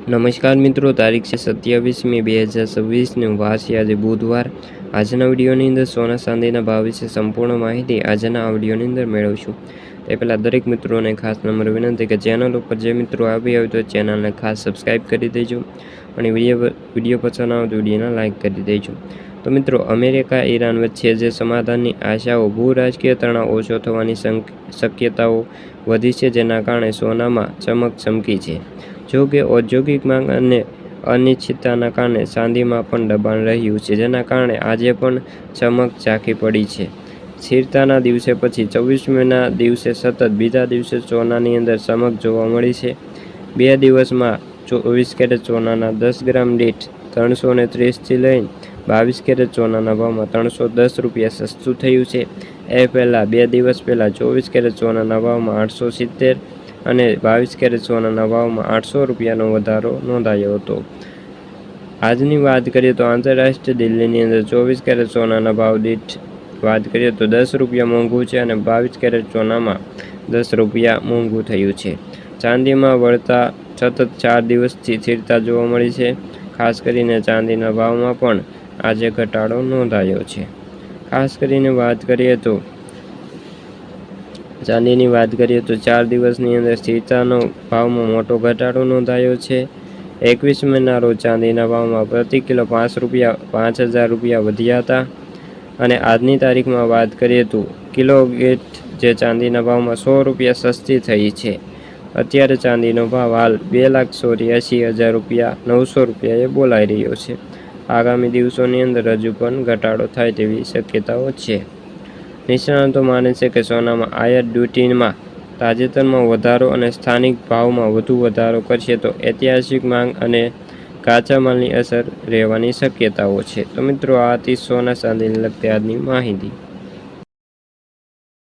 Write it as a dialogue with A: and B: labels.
A: નમસ્કાર મિત્રો, તારીખ છે 27/મે/2026 વાર છે આજે બુધવાર। આજના વિડીયોની અંદર સોના ચાંદીના ભાવ વિશે સંપૂર્ણ માહિતી આજના આ વિડીયોની અંદર મેળવશું। તે પહેલાં દરેક મિત્રોને ખાસ નમ્ર વિનંતી કે ચેનલ ઉપર જે મિત્રો આવી હોય તો ચેનલને ખાસ સબસ્ક્રાઈબ કરી દેજો અને વિડીયો પસંદ આવે તો વિડીયોને લાઇક કરી દેજો। તો મિત્રો, અમેરિકા ઈરાન વચ્ચે જે સમાધાનની આશાઓ ભૂ-રાજકીય તણાવ ઓછો થવાની શક્યતાઓ વધી છે, જેના કારણે સોનામાં ચમક ચમકી છે। જો કે ઔદ્યોગિક માંગ અને અનિશ્ચિતતાના કારણે ચાંદીમાં પણ દબાણ રહ્યું છે, જેના કારણે આજે પણ ચમક ઝાંખી પડી છે। સ્થિરતાના દિવસે પછી 24મેના દિવસે સતત બીજા દિવસે સોનાની અંદર ચમક જોવા મળી છે। 2 દિવસમાં 24 કેરેટ સોનાના 10 ગ્રામ દીઠ 330થી લઈને 22 કેરેટ સોનાના ભાવમાં 310 રૂપિયા સસ્તું થયું છે। એ પહેલાં 2 દિવસ પહેલાં 24 કેરેટ સોનાના ભાવમાં 870 અને 22 કેરેટ સોનાના ભાવમાં 800 રૂપિયાનો વધારો નોંધાયો હતો। આજની વાત કરીએ તો આંતરરાષ્ટ્રીય દિલ્હીની અંદર 24 કેરેટ સોનાના ભાવ દીઠ વાત કરીએ તો 10 રૂપિયા મોંઘું છે અને 22 કેરેટ સોનામાં 10 રૂપિયા મોંઘું થયું છે। ચાંદીમાં વળતા સતત 4 દિવસથી સ્થિરતા જોવા મળી છે। ખાસ કરીને ચાંદીના ભાવમાં પણ આજે ઘટાડો નોંધાયો છે। ખાસ કરીને ચાંદીની વાત કરીએ તો 4 દિવસની અંદર સ્થિરતાનો ભાવમાં મોટો ઘટાડો નોંધાયો છે। 21મેના રોજ ચાંદીના ભાવમાં પ્રતિ કિલો 5,000 રૂપિયા વધ્યા હતા અને આજની તારીખમાં વાત કરીએ તો કિલો દીઠ જે ચાંદીના ભાવમાં 100 રૂપિયા સસ્તી થઈ છે। અત્યારે ચાંદીનો ભાવ હાલ 2,84,000 રૂપિયા 900 રૂપિયાએ બોલાઈ રહ્યો છે। આગામી દિવસોની અંદર હજુ પણ ઘટાડો થાય તેવી શક્યતાઓ છે। નિષ્ણાતો માને છે કે સોનામાં આયાત ડ્યુટીમાં તાજેતરમાં વધારો અને સ્થાનિક ભાવમાં વધુ વધારો કરશે તો ઐતિહાસિક માંગ અને કાચા માલની અસર રહેવાની શક્યતાઓ છે। તો મિત્રો, આ હતી સોના ચાંદીને લગતી આજની માહિતી।